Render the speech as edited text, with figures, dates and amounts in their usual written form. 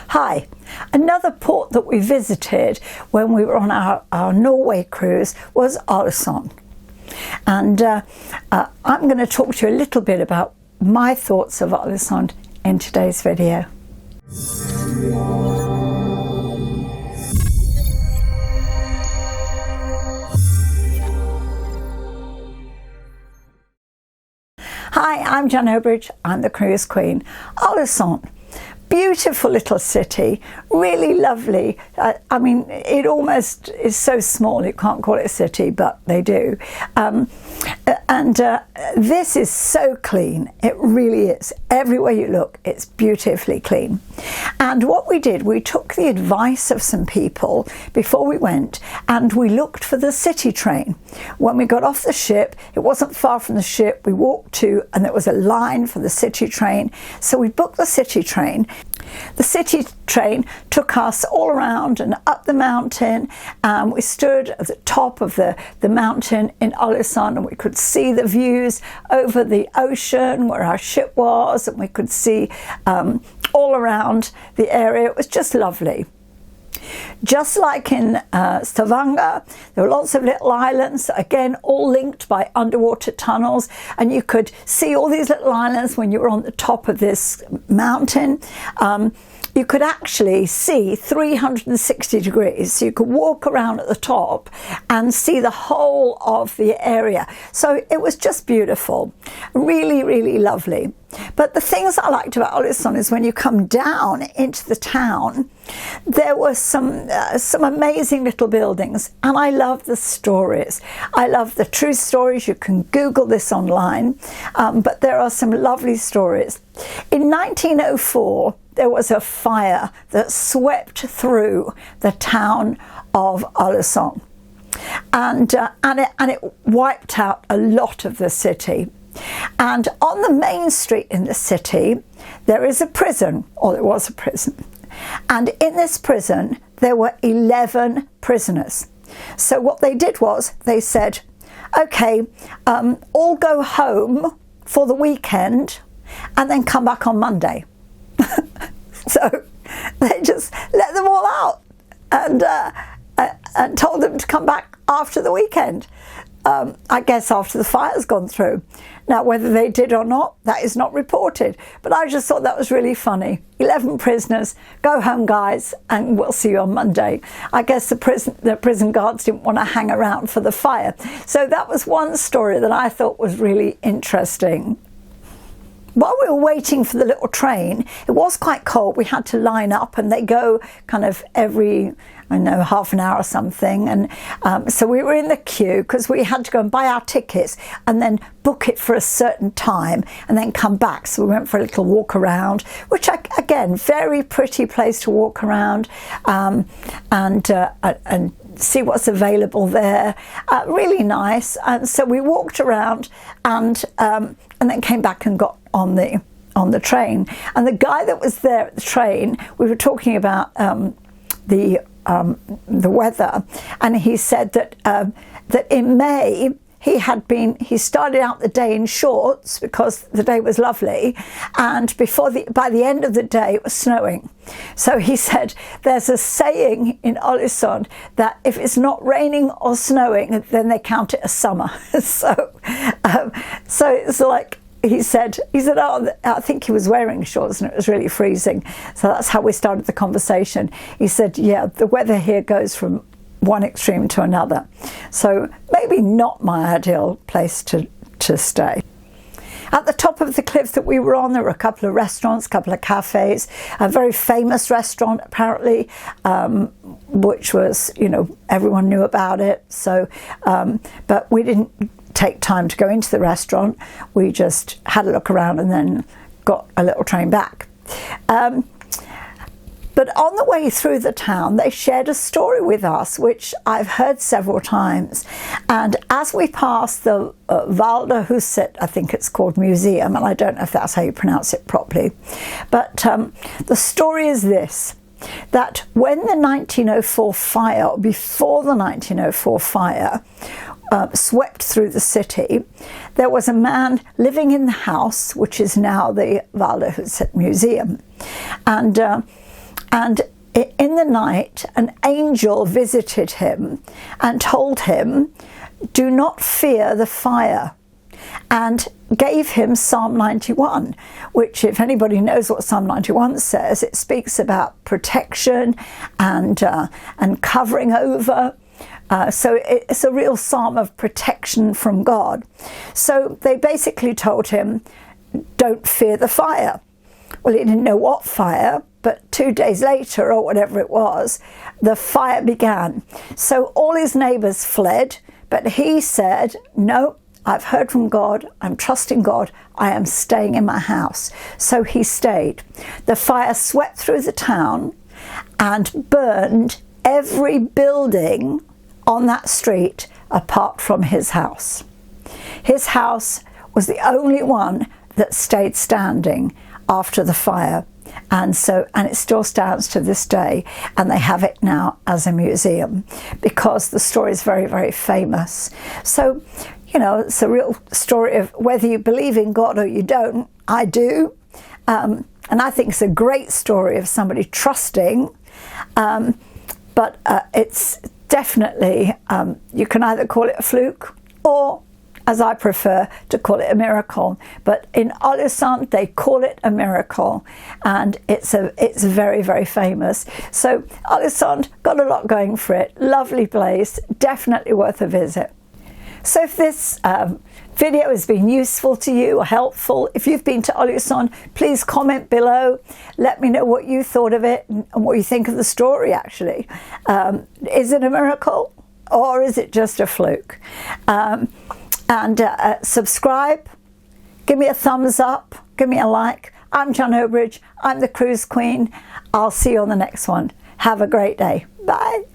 Hi, another port that we visited when we were on our Norway cruise was Alesund. And I'm going to talk to you a little bit about my thoughts of Alesund in today's video. Hi, I'm Jan Obridge, I'm the cruise queen. Alesund, beautiful little city, really lovely. I mean, it almost is so small you can't call it a city, but they do. This is so clean, it really is. Everywhere you look, it's beautifully clean. And what we did, we took the advice of some people before we went, and we looked for the city train. When we got off the ship, it wasn't far from the ship, we walked to, and there was a line for the city train. So we booked the city train. The city train took us all around and up the mountain, and we stood at the top of the mountain in Alesund, and we could see the views over the ocean where our ship was, and we could see all around the area. It was just lovely. Just like in Stavanger, there were lots of little islands, again all linked by underwater tunnels, and you could see all these little islands when you were on the top of this mountain. You could actually see 360 degrees, so you could walk around at the top and see the whole of the area. So it was just beautiful, really, really lovely. But the things I liked about Alesund is when you come down into the town, there were some amazing little buildings, and I love the stories. I love the true stories. You can Google this online, but there are some lovely stories. In 1904, there was a fire that swept through the town of Alesund, and it wiped out a lot of the city. And on the main street in the city, there is a prison, or there was a prison. And in this prison, there were 11 prisoners. So what they did was they said, okay, all go home for the weekend and then come back on Monday. So they just let them all out and told them to come back after the weekend. I guess after the fire's gone through. Now, whether they did or not, that is not reported. But I just thought that was really funny. 11 prisoners, go home, guys, and we'll see you on Monday. I guess the prison guards didn't want to hang around for the fire. So that was one story that I thought was really interesting. While we were waiting for the little train, it was quite cold. We had to line up, and they go kind of every, I don't know, half an hour or something. And so we were in the queue because we had to go and buy our tickets and then book it for a certain time and then come back. So we went for a little walk around, which again, very pretty place to walk around and see what's available there. Really nice. And so we walked around and then came back and got on the train. And the guy that was there at the train, we were talking about the weather, and he said that in May he started out the day in shorts because the day was lovely, and by the end of the day it was snowing. So he said there's a saying in Alesund that if it's not raining or snowing, then they count it as summer. So it's like, he said, oh, I think he was wearing shorts and it was really freezing. So that's how we started the conversation. He said, yeah, the weather here goes from one extreme to another. So maybe not my ideal place to stay. At the top of the cliff that we were on, there were a couple of restaurants, a couple of cafes, a very famous restaurant apparently, which was, everyone knew about it. So, but we didn't take time to go into the restaurant. We just had a look around and then got a little train back. But on the way through the town, they shared a story with us, which I've heard several times. And as we passed the Valdehuset, I think it's called, museum, and I don't know if that's how you pronounce it properly, but the story is this, that when the 1904 fire, before the 1904 fire, swept through the city, there was a man living in the house, which is now the Valdehuset Museum. And And in the night, an angel visited him and told him, "Do not fear the fire," and gave him Psalm 91, which, if anybody knows what Psalm 91 says, it speaks about protection and covering over. So it's a real psalm of protection from God. So they basically told him, don't fear the fire. Well, he didn't know what fire, but 2 days later, or whatever it was, the fire began. So all his neighbours fled, but he said, no, I've heard from God, I'm trusting God, I am staying in my house. So he stayed. The fire swept through the town and burned every building on that street apart from his house. His house was the only one that stayed standing after the fire, and it still stands to this day, and they have it now as a museum because the story is very, very famous. So, you know, it's a real story of whether you believe in God or you don't. I do, and I think it's a great story of somebody trusting, but it's definitely, you can either call it a fluke or, as I prefer, to call it a miracle. But in Alesund, they call it a miracle, and it's very, very famous. So Alesund got a lot going for it. Lovely place, definitely worth a visit. So if this video has been useful to you or helpful, if you've been to Alesund, please comment below. Let me know what you thought of it and what you think of the story, actually. Is it a miracle or is it just a fluke? Subscribe, give me a thumbs up, give me a like. I'm Jan Obridge, I'm the Cruise Queen. I'll see you on the next one. Have a great day. Bye.